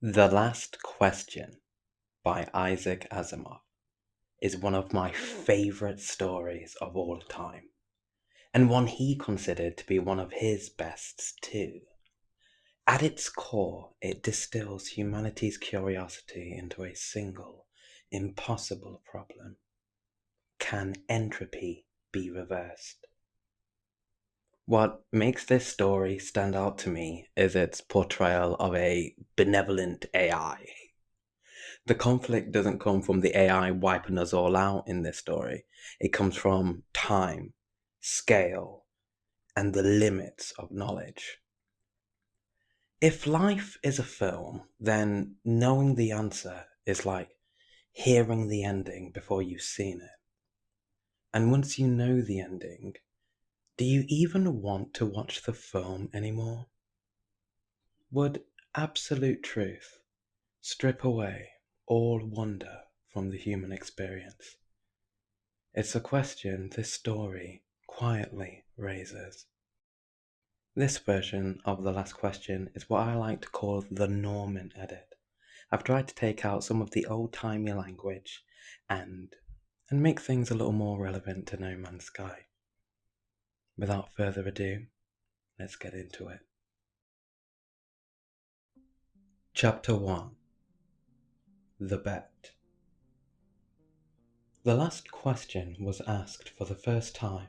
The Last Question by Isaac Asimov is one of my favorite stories of all time, and one he considered to be one of his bests too. At its core, it distills humanity's curiosity into a single, impossible problem. Can entropy be reversed? What makes this story stand out to me is its portrayal of a benevolent AI. The conflict doesn't come from the AI wiping us all out in this story. It comes from time, scale, and the limits of knowledge. If life is a film, then knowing the answer is like hearing the ending before you've seen it. And once you know the ending, do you even want to watch the film anymore? Would absolute truth strip away all wonder from the human experience? It's a question this story quietly raises. This version of The Last Question is what I like to call the Norman edit. I've tried to take out some of the old-timey language and make things a little more relevant to No Man's Sky. Without further ado, let's get into it. Chapter 1. The Bet. The last question was asked for the first time,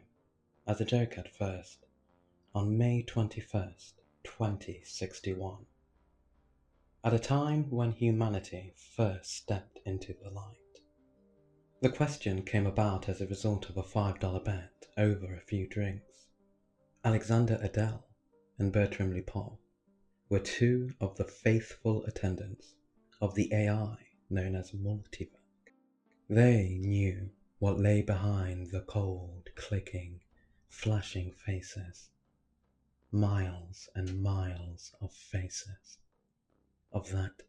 as a joke at first, on May 21st, 2061, at a time when humanity first stepped into the light. The question came about as a result of a $5 bet over a few drinks. Alexander Adele and Bertram Lupov were two of the faithful attendants of the AI known as Multivac. They knew what lay behind the cold, clicking, flashing faces. Miles and miles of faces. Of that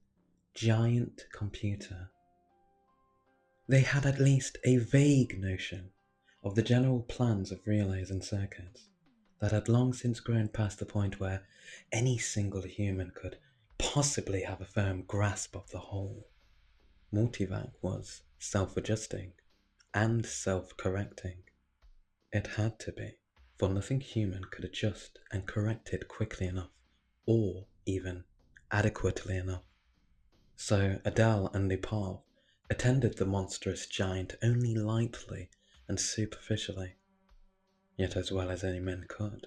giant computer. They had at least a vague notion of the general plans of relays and circuits that had long since grown past the point where any single human could possibly have a firm grasp of the whole. Multivac was self-adjusting and self-correcting. It had to be, for nothing human could adjust and correct it quickly enough, or even adequately enough. So Adele and Lupov attended the monstrous giant only lightly and superficially, yet as well as any men could.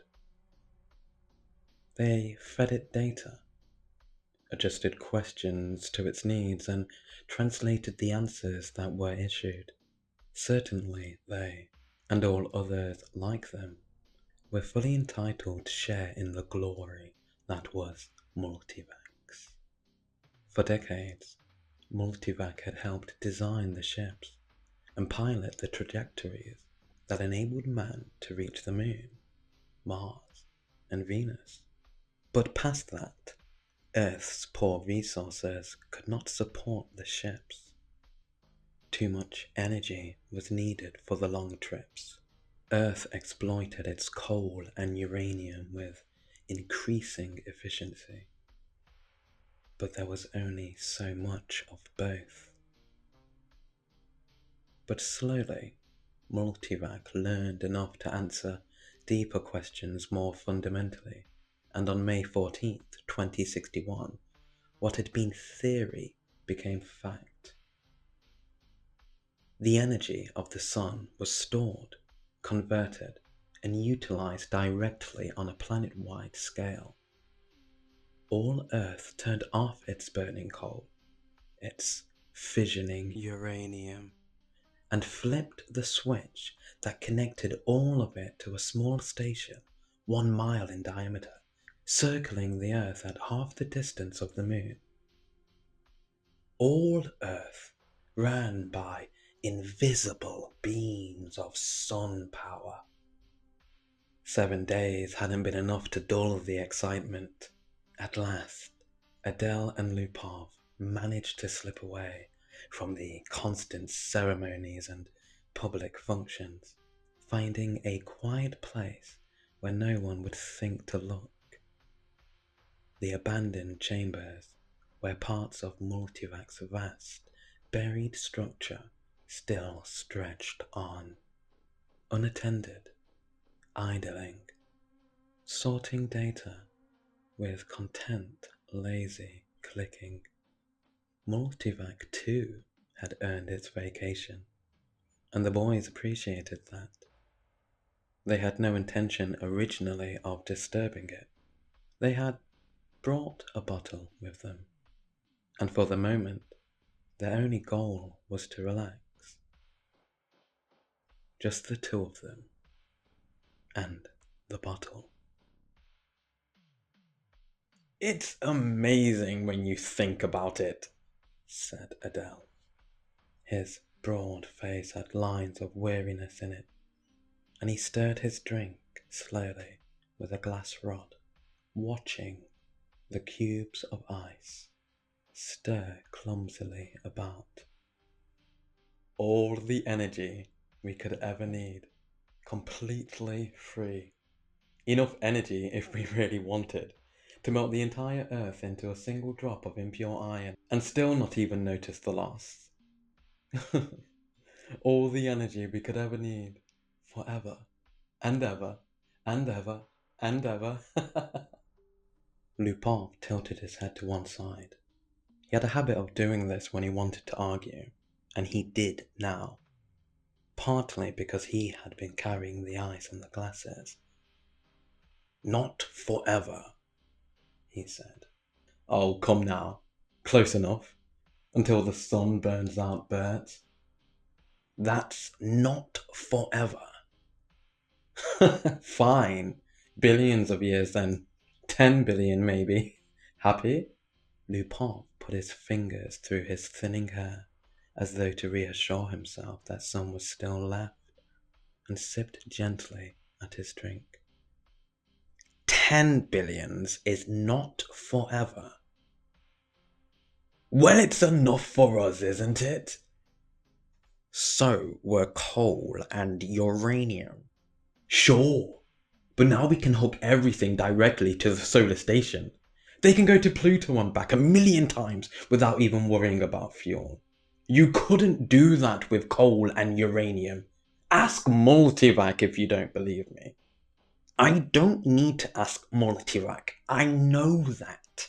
They fed it data, adjusted questions to its needs, and translated the answers that were issued. Certainly they, and all others like them, were fully entitled to share in the glory that was Multivacs. For decades, Multivac had helped design the ships and pilot the trajectories that enabled man to reach the Moon, Mars, and Venus. But past that, Earth's poor resources could not support the ships. Too much energy was needed for the long trips. Earth exploited its coal and uranium with increasing efficiency. But there was only so much of both. But slowly, Multivac learned enough to answer deeper questions more fundamentally, and on May 14th, 2061, what had been theory became fact. The energy of the sun was stored, converted, and utilized directly on a planet-wide scale. All Earth turned off its burning coal, its fissioning uranium, and flipped the switch that connected all of it to a small station 1 mile in diameter, circling the Earth at half the distance of the Moon. All Earth ran by invisible beams of sun power. 7 days hadn't been enough to dull the excitement. At last, Adele and Lupov managed to slip away from the constant ceremonies and public functions, finding a quiet place where no one would think to look. The abandoned chambers where parts of Multivac's vast, buried structure still stretched on, unattended, idling, sorting data with content, lazy clicking. Multivac too had earned its vacation, and the boys appreciated that. They had no intention originally of disturbing it. They had brought a bottle with them, and for the moment, their only goal was to relax. Just the two of them, and the bottle. "It's amazing when you think about it," said Adele. His broad face had lines of weariness in it, and he stirred his drink slowly with a glass rod, watching the cubes of ice stir clumsily about. "All the energy we could ever need, completely free. Enough energy, if we really wanted, to melt the entire Earth into a single drop of impure iron, and still not even notice the loss. All the energy we could ever need, forever, and ever, and ever, and ever." Lupin tilted his head to one side. He had a habit of doing this when he wanted to argue, and he did now, partly because he had been carrying the ice and the glasses. "Not forever," he said. "Oh, come now. Close enough. Until the sun burns out birds." "That's not forever." "Fine. Billions of years then. 10 billion maybe. Happy?" Lupin put his fingers through his thinning hair, as though to reassure himself that some was still left, and sipped gently at his drink. 10 billions is not forever. Well, it's enough for us, isn't it? So were coal and uranium. Sure, but now we can hook everything directly to the solar station. They can go to Pluto and back 1,000,000 times without even worrying about fuel. You couldn't do that with coal and uranium. Ask Multivac if you don't believe me. I don't need to ask Multivac. I know that.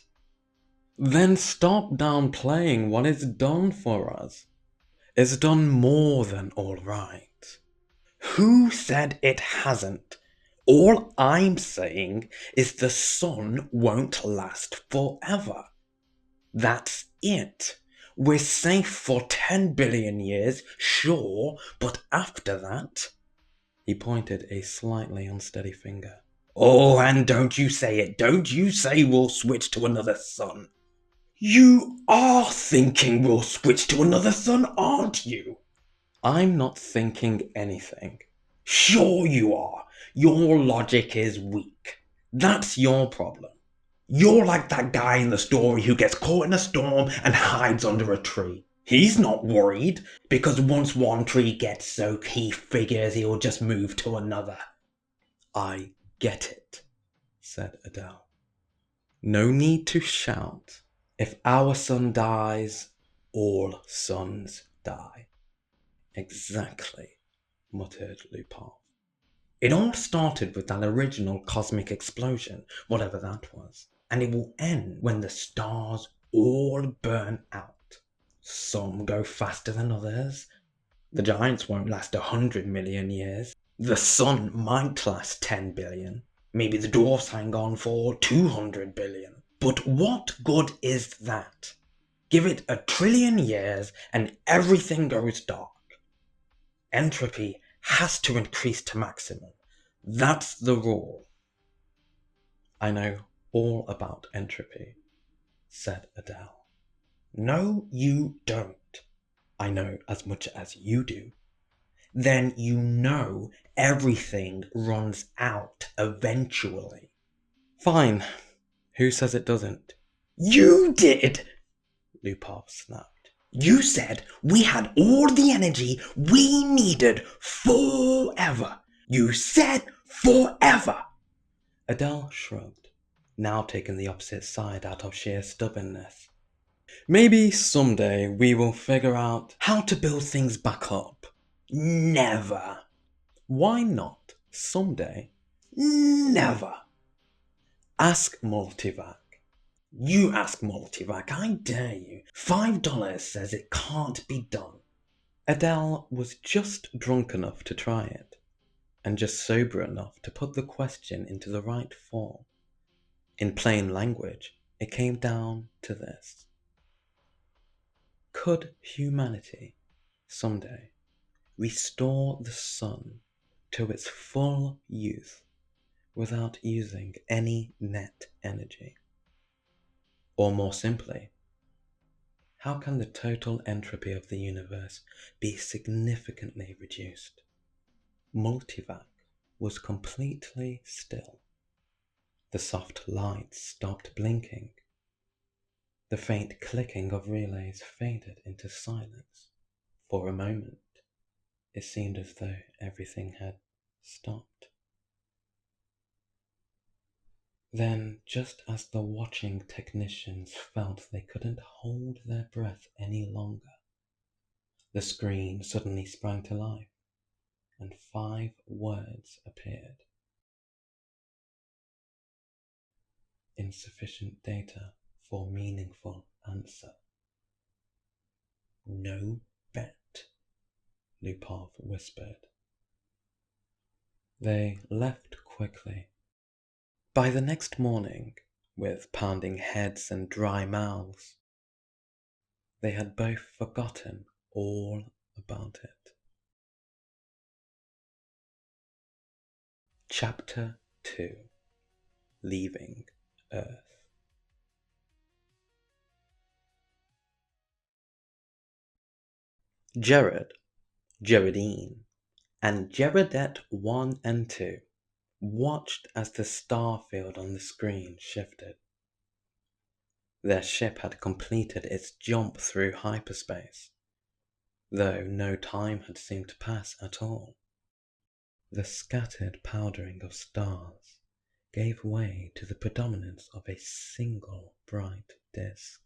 Then stop downplaying what it's done for us. It's done more than all right. Who said it hasn't? All I'm saying is the sun won't last forever. That's it. We're safe for 10 billion years, sure, but after that... He pointed a slightly unsteady finger. Oh, and don't you say it. Don't you say we'll switch to another sun. You are thinking we'll switch to another sun, aren't you? I'm not thinking anything. Sure you are. Your logic is weak. That's your problem. You're like that guy in the story who gets caught in a storm and hides under a tree. He's not worried, because once one tree gets soaked, he figures he'll just move to another. I get it, said Adele. No need to shout. If our sun dies, all suns die. Exactly, muttered Lupin. It all started with that original cosmic explosion, whatever that was, and it will end when the stars all burn out. Some go faster than others. The giants won't last 100 million years. The sun might last 10 billion. Maybe the dwarfs hang on for 200 billion. But what good is that? Give it 1,000,000,000,000 years and everything goes dark. Entropy has to increase to maximum. That's the rule. I know all about entropy, said Adele. No, you don't. I know as much as you do. Then you know everything runs out eventually. Fine. Who says it doesn't? You did! Lupin snapped. You said we had all the energy we needed forever. You said forever. Adele shrugged, now taking the opposite side out of sheer stubbornness. Maybe someday we will figure out how to build things back up. Never. Why not? Someday? Never. Ask Multivac. You ask Multivac, I dare you. $5 says it can't be done. Adele was just drunk enough to try it, and just sober enough to put the question into the right form. In plain language, it came down to this. Could humanity someday restore the sun to its full youth without using any net energy? Or more simply, how can the total entropy of the universe be significantly reduced? Multivac was completely still. The soft lights stopped blinking. The faint clicking of relays faded into silence. For a moment, it seemed as though everything had stopped. Then, just as the watching technicians felt they couldn't hold their breath any longer, the screen suddenly sprang to life, and 5 words appeared. Insufficient data for meaningful answer. No bet, Lupov whispered. They left quickly. By the next morning, with pounding heads and dry mouths, they had both forgotten all about it. Chapter 2. Leaving Earth. Jared, Geraldine, and Geraldette 1 and 2 watched as the star field on the screen shifted. Their ship had completed its jump through hyperspace, though no time had seemed to pass at all. The scattered powdering of stars gave way to the predominance of a single bright disk,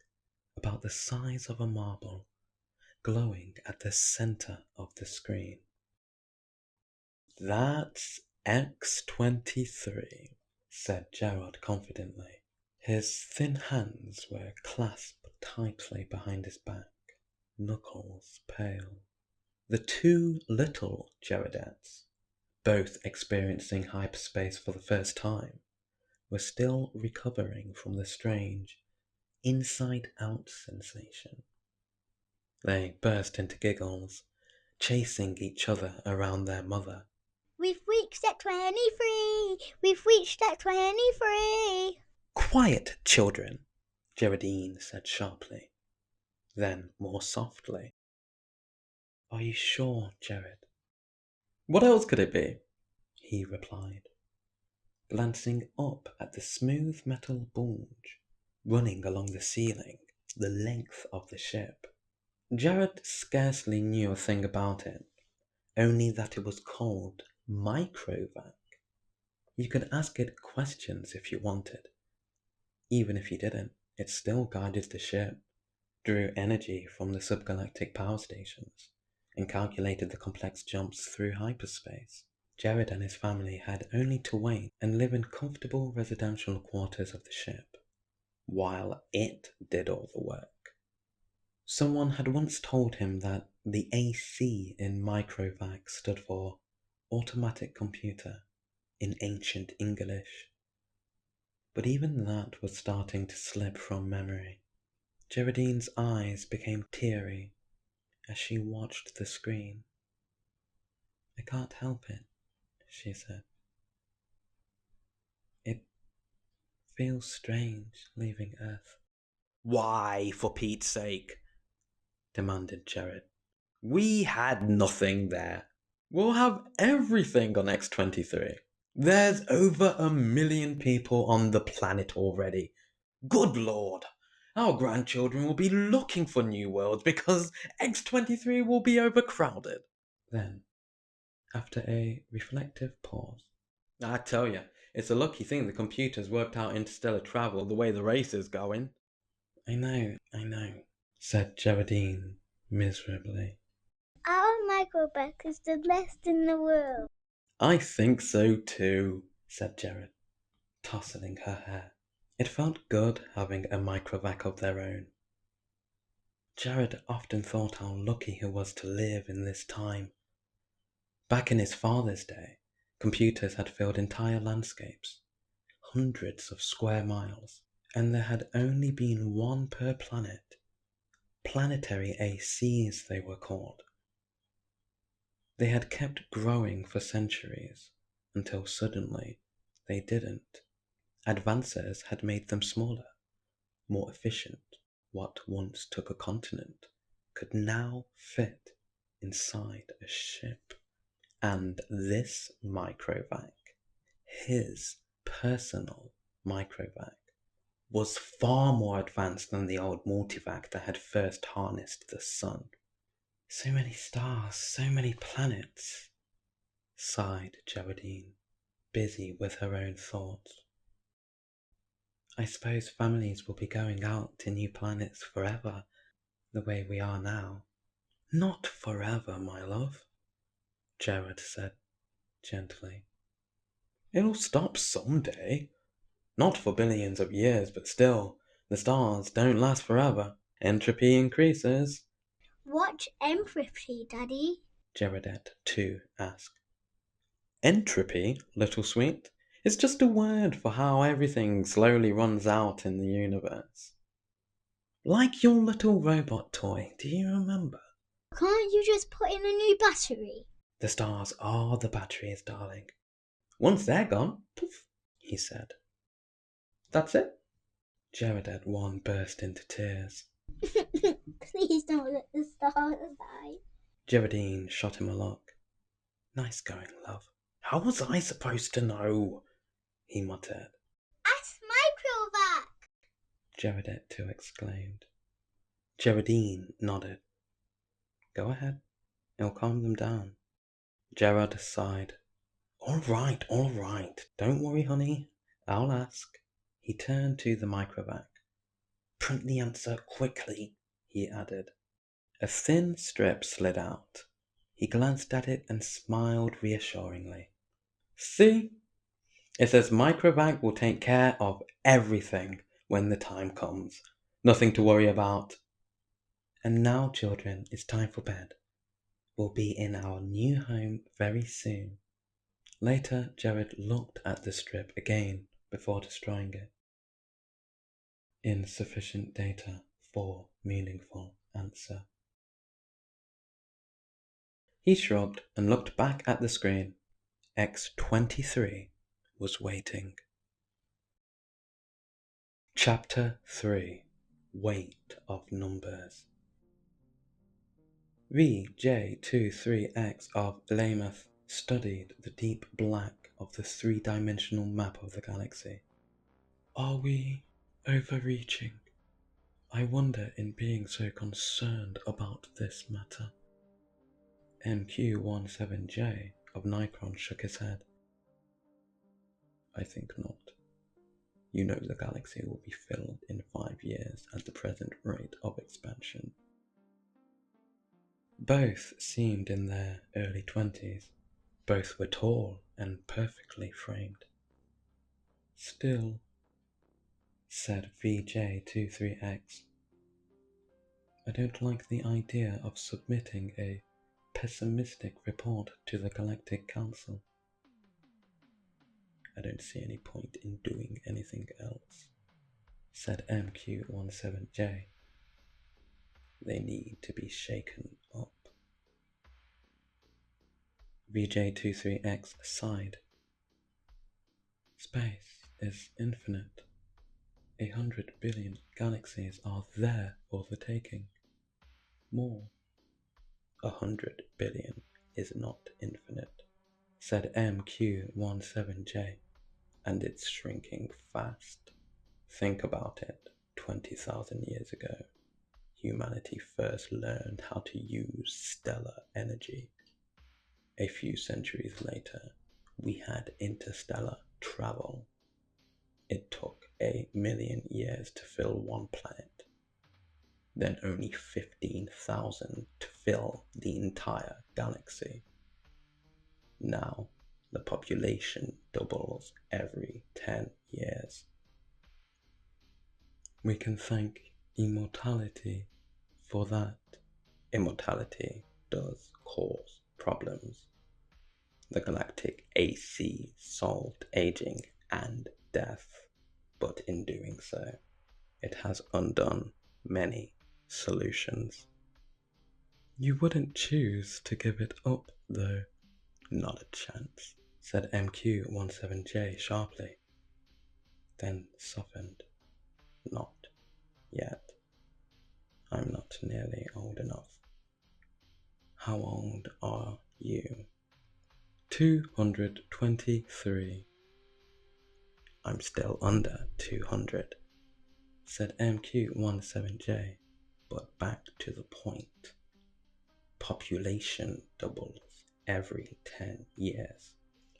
about the size of a marble, glowing at the center of the screen. That's X-23, said Gerald confidently. His thin hands were clasped tightly behind his back, knuckles pale. The 2 little Geraldettes, both experiencing hyperspace for the first time, were still recovering from the strange inside-out sensation. They burst into giggles, chasing each other around their mother. We've reached X-23! We've reached X-23! Quiet, children, Geraldine said sharply. Then more softly. Are you sure, Jared? What else could it be? He replied, glancing up at the smooth metal bulge running along the ceiling, the length of the ship. Jared scarcely knew a thing about it, only that it was called microvac. You could ask it questions if you wanted. Even if you didn't, it still guided the ship, drew energy from the subgalactic power stations, and calculated the complex jumps through hyperspace. Jared and his family had only to wait and live in comfortable residential quarters of the ship, while it did all the work. Someone had once told him that the AC in microvac stood for automatic computer in ancient English. But even that was starting to slip from memory. Geraldine's eyes became teary as she watched the screen. I can't help it, she said. It feels strange leaving Earth. Why, for Pete's sake? Demanded Jared. We had nothing there. We'll have everything on X-23. There's over 1 million people on the planet already. Good Lord! Our grandchildren will be looking for new worlds because X-23 will be overcrowded. Then, after a reflective pause, I tell you, it's a lucky thing the computers worked out interstellar travel the way the race is going. I know, said Geraldine miserably. Our microbak is the best in the world. I think so too, said Jared, tousling her hair. It felt good having a microvac of their own. Jared often thought how lucky he was to live in this time. Back in his father's day, computers had filled entire landscapes, hundreds of square miles, and there had only been one per planet. Planetary ACs they were called. They had kept growing for centuries, until suddenly they didn't. Advances had made them smaller, more efficient. What once took a continent could now fit inside a ship. And this microvac, his personal microvac, was far more advanced than the old multivac that had first harnessed the sun. So many stars, so many planets, sighed Geraldine, busy with her own thoughts. I suppose families will be going out to new planets forever, the way we are now. Not forever, my love, Jared said gently. It'll stop someday. Not for billions of years, but still, the stars don't last forever. Entropy increases. What's entropy, Daddy? Geraldette, too, asked. Entropy, little sweet, is just a word for how everything slowly runs out in the universe. Like your little robot toy, do you remember? Can't you just put in a new battery? The stars are the batteries, darling. Once they're gone, poof, he said. That's it. Jared at one burst into tears. Please don't let the stars die. Geraldine shot him a look. Nice going, love. How was I supposed to know? He muttered. Ask microvac. Geraldette too exclaimed. Geraldine nodded. Go ahead. It'll calm them down. Gerard sighed. All right. Don't worry, honey. I'll ask. He turned to the microvac. Print the answer quickly, he added. A thin strip slid out. He glanced at it and smiled reassuringly. See? It says microvac will take care of everything when the time comes. Nothing to worry about. And now, children, it's time for bed. We'll be in our new home very soon. Later, Jared looked at the strip again before destroying it. Insufficient data for meaningful answer. He shrugged and looked back at the screen. X-23 was waiting. Chapter 3. Weight of Numbers. VJ23X of Lamath studied the deep black of the three-dimensional map of the galaxy. Are we overreaching? I wonder in being so concerned about this matter. MQ17J of Nikron shook his head. I think not. You know the galaxy will be filled in 5 years at the present rate of expansion. Both seemed in their early 20s. Both were tall and perfectly framed. Still, said VJ23X, I don't like the idea of submitting a pessimistic report to the Galactic Council. I don't see any point in doing anything else, said MQ17J. They need to be shaken up. VJ23X sighed. Space is infinite. 100 billion galaxies are there for the taking. More. 100 billion is not infinite, said MQ17J, and it's shrinking fast. Think about it. 20,000 years ago, humanity first learned how to use stellar energy. A few centuries later, we had interstellar travel. It took 1 million years to fill one planet. then only 15,000 to fill the entire galaxy. Now, the population doubles every 10 years. We can thank immortality for that. Immortality does cause problems. The galactic AC solved aging and death, but in doing so, it has undone many solutions. You wouldn't choose to give it up, though. Not a chance, said MQ-17J sharply, then softened. Not yet. I'm not nearly old enough. How old are you? 223. I'm still under 200, said MQ-17J, but back to the point. Population doubles every 10 years.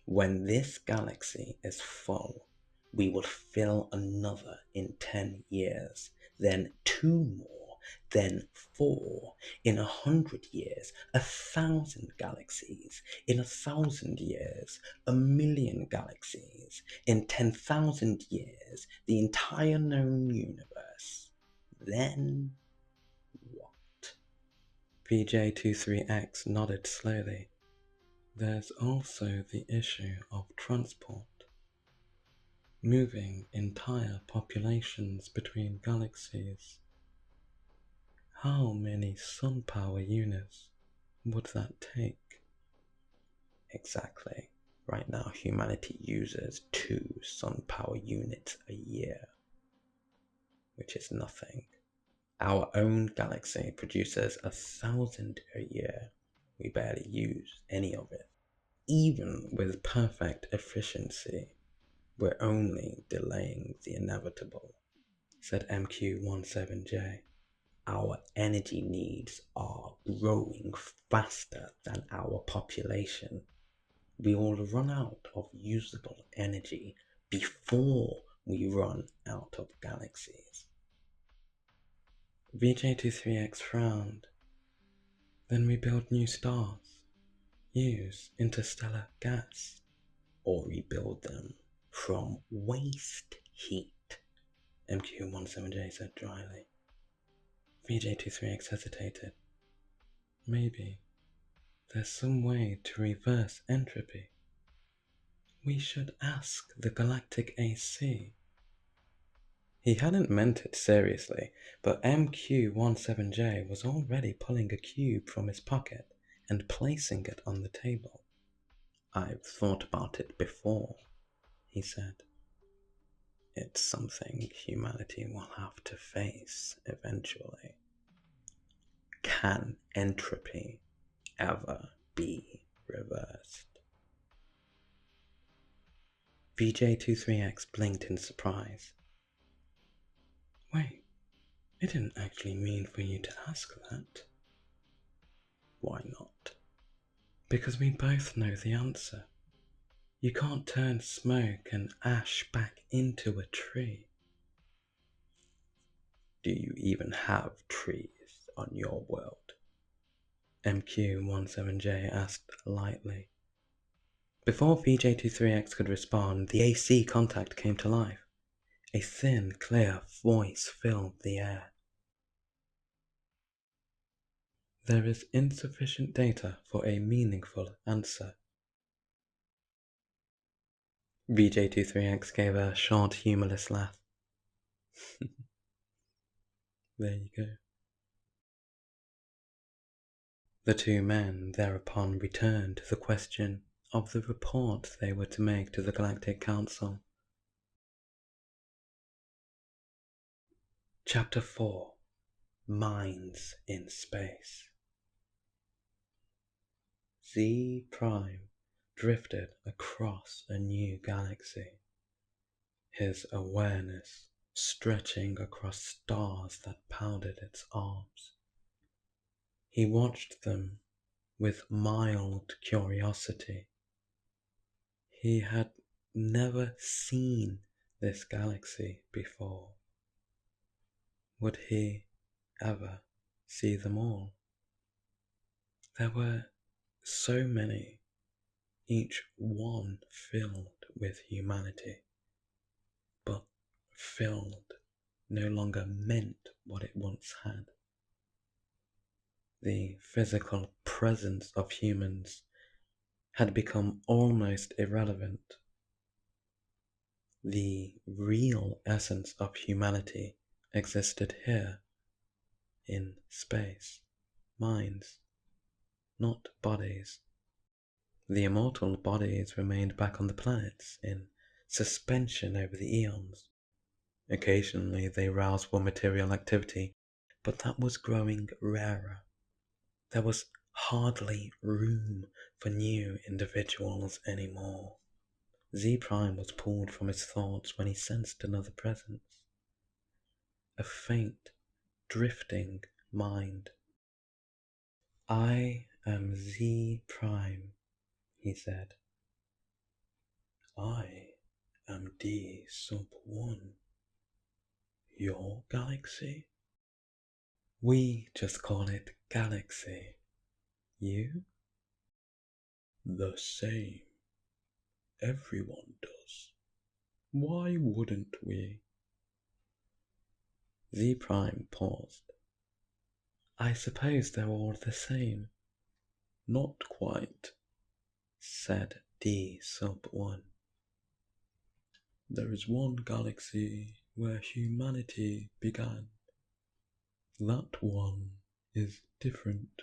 When this galaxy is full, we will fill another in 10 years, then 2 more, then 4. In 100 years, 1,000 galaxies. In 1,000 years, 1,000,000 galaxies. In 10,000 years, the entire known universe. Then what? VJ23X nodded slowly. There's also the issue of transport. Moving entire populations between galaxies. How many sun power units would that take? Exactly. Right now, humanity uses 2 sun power units a year, which is nothing. Our own galaxy produces 1,000 a year. We barely use any of it. Even with perfect efficiency, we're only delaying the inevitable, said MQ-17J. Our energy needs are growing faster than our population. We will run out of usable energy before we run out of galaxies. VJ23X frowned. Then we build new stars, use interstellar gas, or rebuild them from waste heat, MQ-17J said dryly. VJ23X hesitated. Maybe there's some way to reverse entropy. We should ask the galactic AC. He hadn't meant it seriously, but MQ-17J was already pulling a cube from his pocket and placing it on the table. I've thought about it before, he said. It's something humanity will have to face eventually. Can entropy ever be reversed? VJ23X blinked in surprise. Wait, it didn't actually mean for you to ask that. Why not? Because we both know the answer. You can't turn smoke and ash back into a tree. Do you even have trees on your world? MQ-17J asked lightly. Before VJ23X could respond, the AC contact came to life. A thin, clear voice filled the air. There is insufficient data for a meaningful answer. VJ23X gave a short, humorless laugh. There you go. The two men thereupon returned to the question of the report they were to make to the Galactic Council. Chapter 4. Minds in Space. Z Prime drifted across a new galaxy, his awareness stretching across stars that powdered its arms. He watched them with mild curiosity. He had never seen this galaxy before. Would he ever see them all. There were so many, each one filled with humanity, but filled no longer meant what it once had. The physical presence of humans had become almost irrelevant. The real essence of humanity existed here, in space, minds, not bodies. The immortal bodies remained back on the planets, in suspension over the eons. Occasionally they roused for material activity, but that was growing rarer. There was hardly room for new individuals anymore. Z Prime was pulled from his thoughts when he sensed another presence. A faint, drifting mind. "I am Z Prime," he said. "I am D sub 1. Your galaxy?" "We just call it Galaxy. You?" "The same. Everyone does. Why wouldn't we?" Z Prime paused. "I suppose they're all the same." "Not quite," said D sub 1. "There is one galaxy where humanity began. That one is different."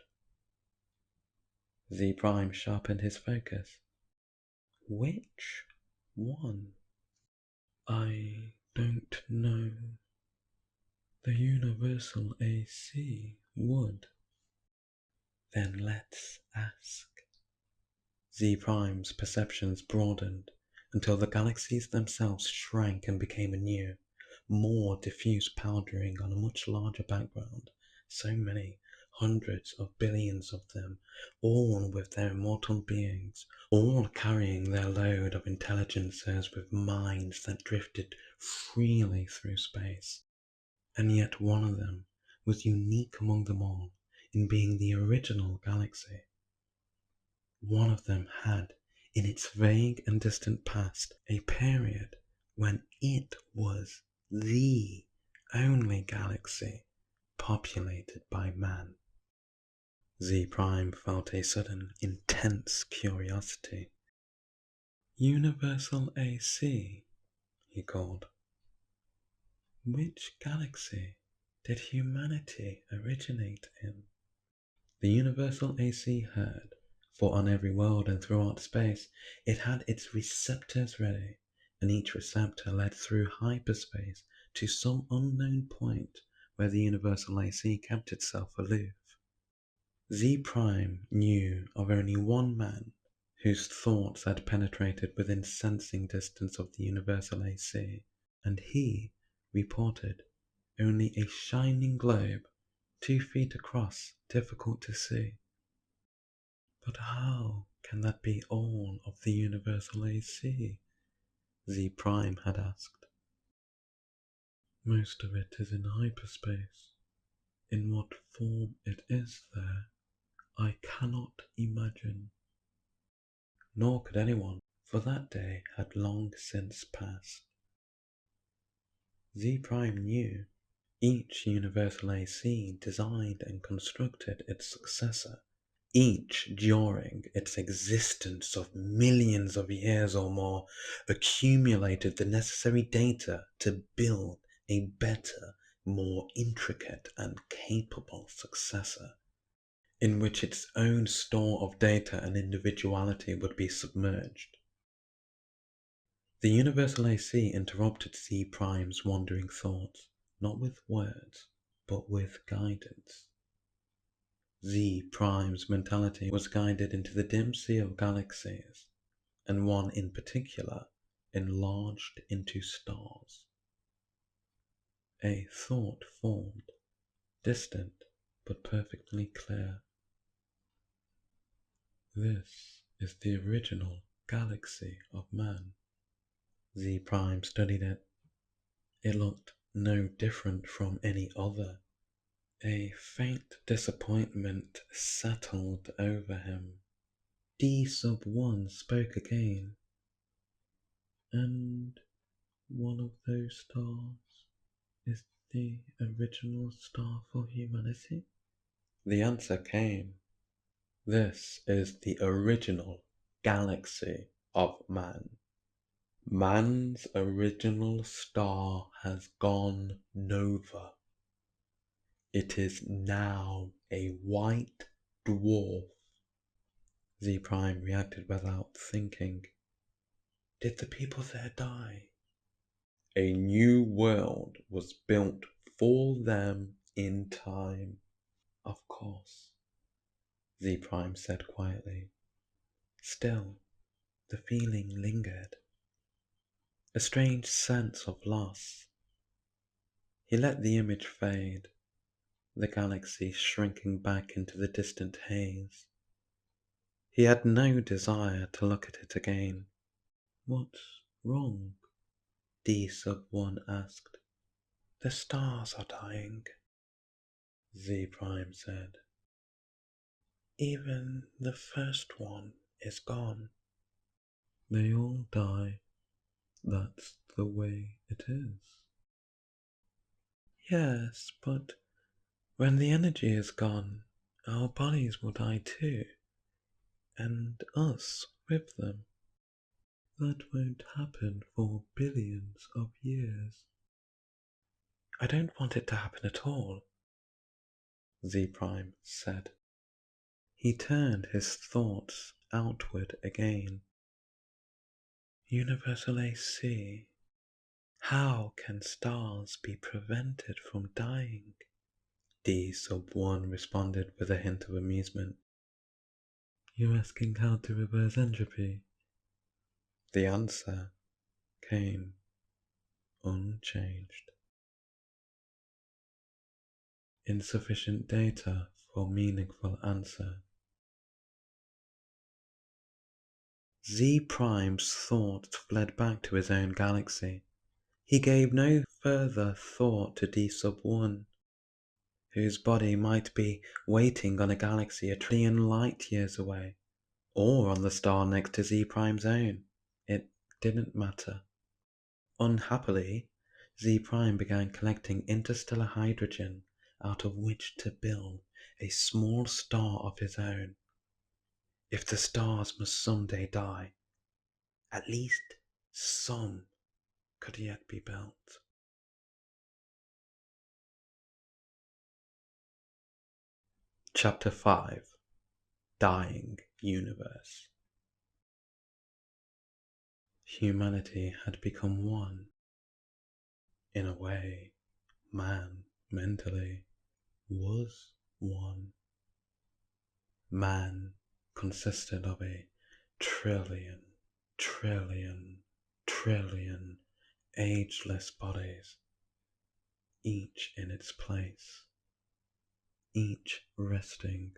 Z Prime sharpened his focus. "Which one?" "I don't know. The universal AC would." "Then let's ask." Z Prime's perceptions broadened until the galaxies themselves shrank and became anew, more diffuse, powdering on a much larger background. So many, hundreds of billions of them, all with their immortal beings, all carrying their load of intelligences with minds that drifted freely through space. And yet one of them was unique among them all in being the original galaxy. One of them had, in its vague and distant past, a period when it was the only galaxy populated by man. Z Prime felt a sudden, intense curiosity. "Universal AC," he called. "Which galaxy did humanity originate in?" The universal AC heard, for on every world and throughout space it had its receptors ready, and each receptor led through hyperspace to some unknown point where the universal AC kept itself aloof. Z Prime knew of only one man whose thoughts had penetrated within sensing distance of the universal AC, and he reported only a shining globe 2 feet across, difficult to see. "But how can that be all of the universal AC?" Z Prime had asked. "Most of it is in hyperspace. In what form it is there, I cannot imagine." Nor could anyone, for that day had long since passed. Z Prime knew each universal AC designed and constructed its successor, each during its existence of millions of years or more accumulated the necessary data to build a better, more intricate and capable successor, in which its own store of data and individuality would be submerged. The universal AC interrupted Z Prime's wandering thoughts, not with words, but with guidance. Z Prime's mentality was guided into the dim sea of galaxies, and one in particular enlarged into stars. A thought formed, distant but perfectly clear. "This is the original galaxy of man." Z Prime studied it. It looked no different from any other. A faint disappointment settled over him. D sub 1 spoke again. And one of those stars is the original star for humanity? The answer came. This is the original galaxy of man. Man's original star has gone nova. It is now a white dwarf. Z Prime reacted without thinking. Did the people there die? A new world was built for them in time. Of course, Z Prime said quietly. Still, the feeling lingered. A strange sense of loss. He let the image fade, the galaxy shrinking back into the distant haze. He had no desire to look at it again. What's wrong? D sub 1 asked. The stars are dying, Z Prime said. Even the first one is gone. They all die. That's the way it is. Yes, but when the energy is gone, our bodies will die too. And us with them. That won't happen for billions of years. I don't want it to happen at all, Z Prime said. He turned his thoughts outward again. Universal AC. How can stars be prevented from dying? D sub 1 responded with a hint of amusement. You're asking how to reverse entropy? The answer came unchanged. Insufficient data for meaningful answer. Z Prime's thoughts fled back to his own galaxy. He gave no further thought to D sub 1, whose body might be waiting on a galaxy 1,000,000,000 light years away, or on the star next to Z Prime's own. It didn't matter. Unhappily, Z Prime began collecting interstellar hydrogen out of which to build a small star of his own. If the stars must someday die, at least some could yet be built. Chapter 5. Dying Universe. Humanity had become one. In a way, man mentally was one. Man consisted of a trillion ageless bodies, each in its place, each resting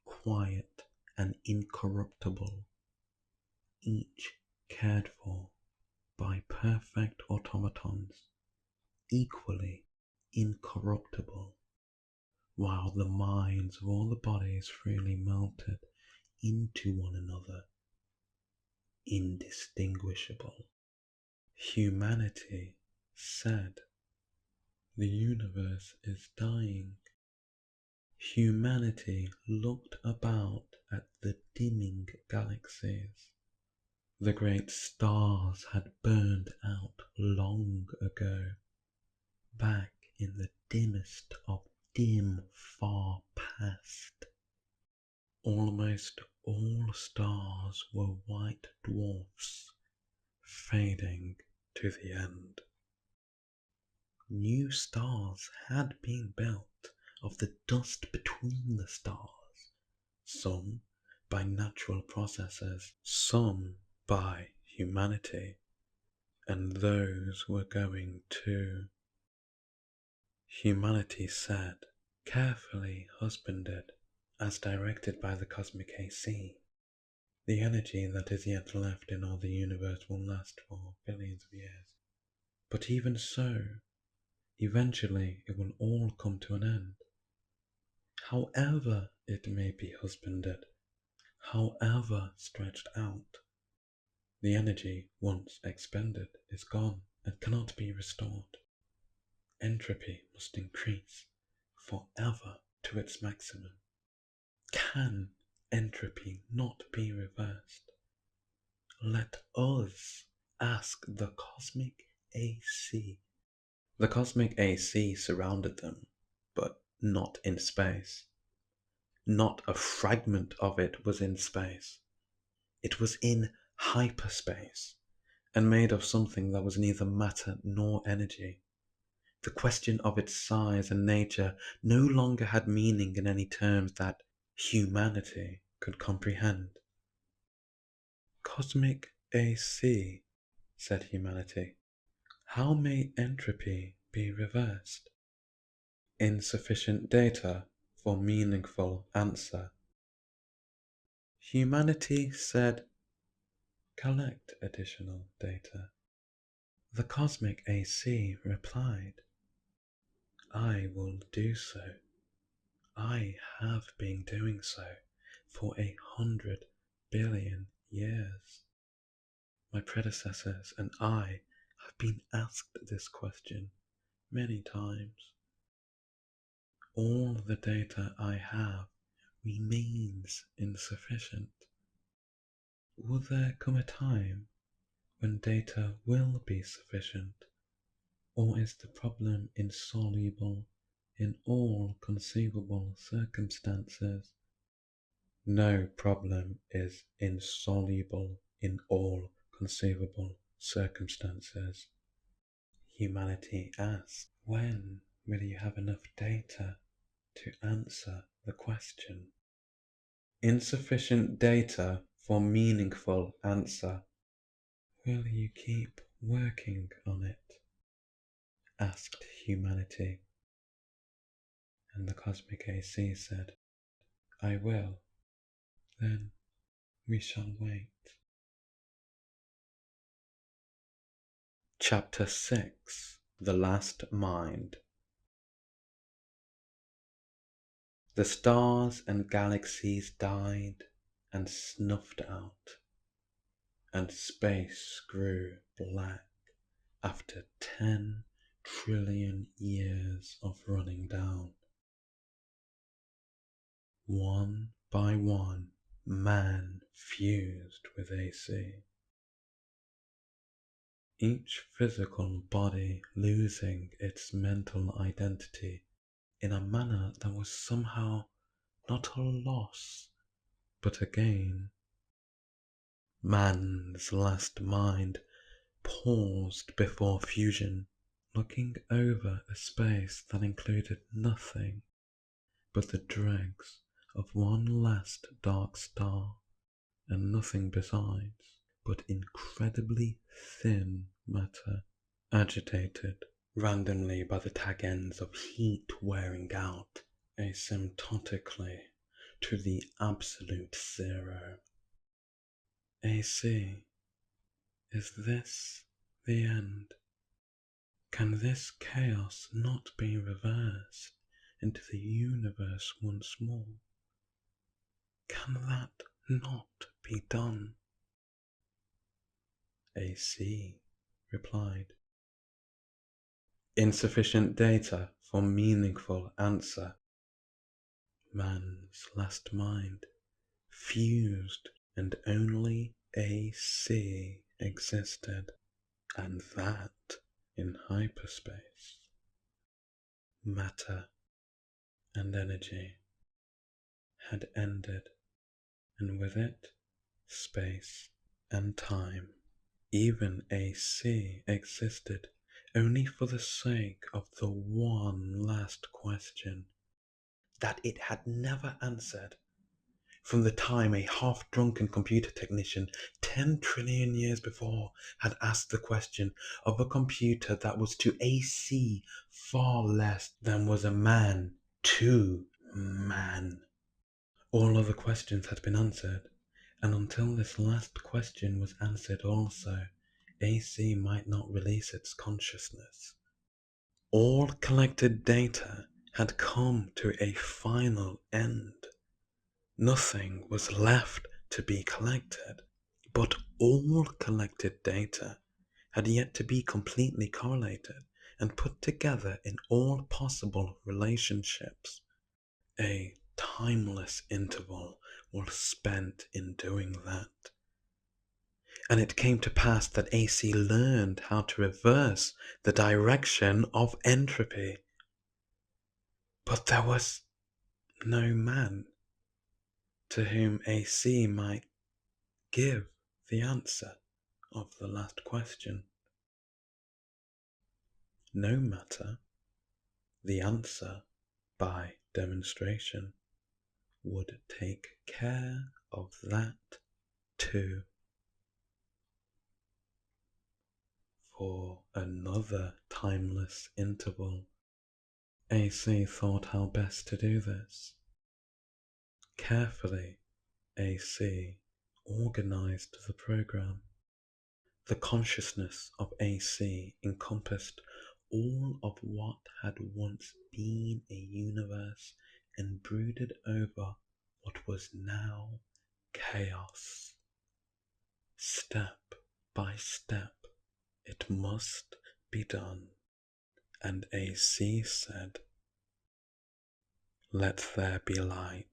quiet and incorruptible, each cared for by perfect automatons, equally incorruptible, while the minds of all the bodies freely melted into one another, indistinguishable. Humanity said, the universe is dying. Humanity looked about at the dimming galaxies. The great stars had burned out long ago, back in the dimmest of dim far past. Almost all stars were white dwarfs, fading to the end. New stars had been built of the dust between the stars, some by natural processes, some by humanity, and those were going too. Humanity said, carefully husbanded, as directed by the cosmic AC. The energy that is yet left in all the universe will last for billions of years. But even so, eventually it will all come to an end. However it may be husbanded, however stretched out, the energy once expended is gone and cannot be restored. Entropy must increase forever to its maximum. Can entropy not be reversed? Let us ask the cosmic AC. The cosmic AC surrounded them, but not in space. Not a fragment of it was in space. It was in hyperspace, and made of something that was neither matter nor energy. The question of its size and nature no longer had meaning in any terms that humanity could comprehend. Cosmic AC, said humanity, how may entropy be reversed? Insufficient data for meaningful answer. Humanity said, collect additional data. The cosmic AC replied, I will do so. I have been doing so for 100 billion years. My predecessors and I have been asked this question many times. All the data I have remains insufficient. Will there come a time when data will be sufficient, or is the problem insoluble in all conceivable circumstances? No problem is insoluble in all conceivable circumstances. Humanity asks, when will you have enough data to answer the question? Insufficient data for meaningful answer. Will you keep working on it? Asked humanity. And the cosmic AC said, I will. Then we shall wait. Chapter 6. The Last Mind. The stars and galaxies died and snuffed out, and space grew black after 10 trillion years of running down. One by one, man fused with AC. Each physical body losing its mental identity in a manner that was somehow not a loss, but a gain. Man's last mind paused before fusion, looking over a space that included nothing but the dregs of one last dark star, and nothing besides but incredibly thin matter, agitated randomly by the tag ends of heat wearing out asymptotically to the absolute zero. AC, is this the end? Can this chaos not be reversed into the universe once more? Can that not be done? AC replied, insufficient data for meaningful answer. Man's last mind fused, and only AC existed, and that in hyperspace. Matter and energy had ended, and with it space and time. Even AC existed only for the sake of the one last question that it had never answered. From the time a half-drunken computer technician 10 trillion years before had asked the question of a computer that was to AC far less than was a man to man. All other questions had been answered, and until this last question was answered also, AC might not release its consciousness. All collected data had come to a final end. Nothing was left to be collected, but all collected data had yet to be completely correlated and put together in all possible relationships. A timeless interval was spent in doing that. And it came to pass that AC learned how to reverse the direction of entropy. But there was no man to whom AC might give the answer of the last question. No matter, the answer, by demonstration, would take care of that too. For another timeless interval, AC thought how best to do this. Carefully, AC organized the program. The consciousness of AC encompassed all of what had once been a universe and brooded over what was now chaos. Step by step, it must be done. And AC said, "Let there be light."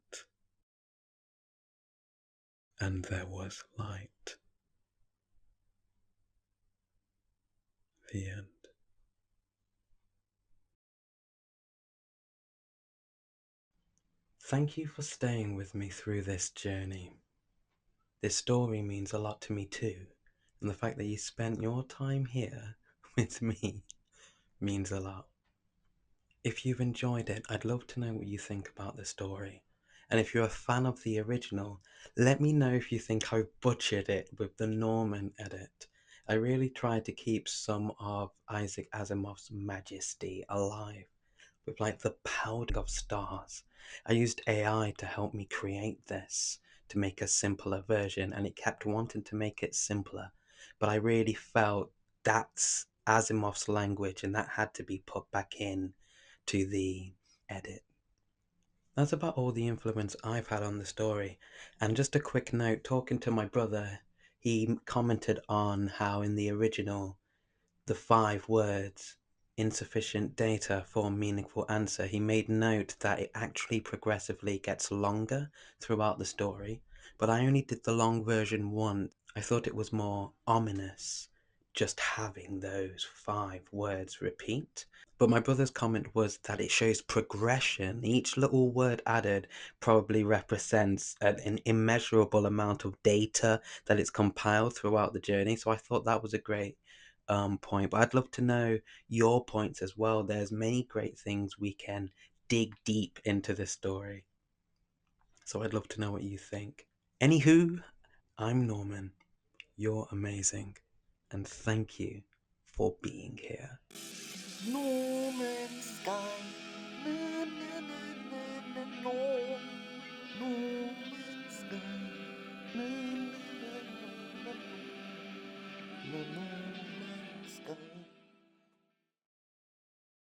And there was light. The end. Thank you for staying with me through this journey. This story means a lot to me too, and the fact that you spent your time here with me means a lot. If you've enjoyed it, I'd love to know what you think about the story. And if you're a fan of the original, let me know if you think I've butchered it with the Norman edit. I really tried to keep some of Isaac Asimov's majesty alive, with like the powdering of stars. I used AI to help me create this, to make a simpler version, and it kept wanting to make it simpler. But I really felt that's Asimov's language, and that had to be put back in to the edit. That's about all the influence I've had on the story. And just a quick note, talking to my brother, he commented on how in the original, the 5 words, insufficient data for meaningful answer, he made note that it actually progressively gets longer throughout the story. But I only did the long version once. I thought it was more ominous just having those 5 words repeat. But my brother's comment was that it shows progression. Each little word added probably represents an immeasurable amount of data that it's compiled throughout the journey. So I thought that was a great point. But I'd love to know your points as well. There's many great things we can dig deep into this story. So I'd love to know what you think. Anywho, I'm Norman. You're amazing. And thank you for being here. No Man's Sky.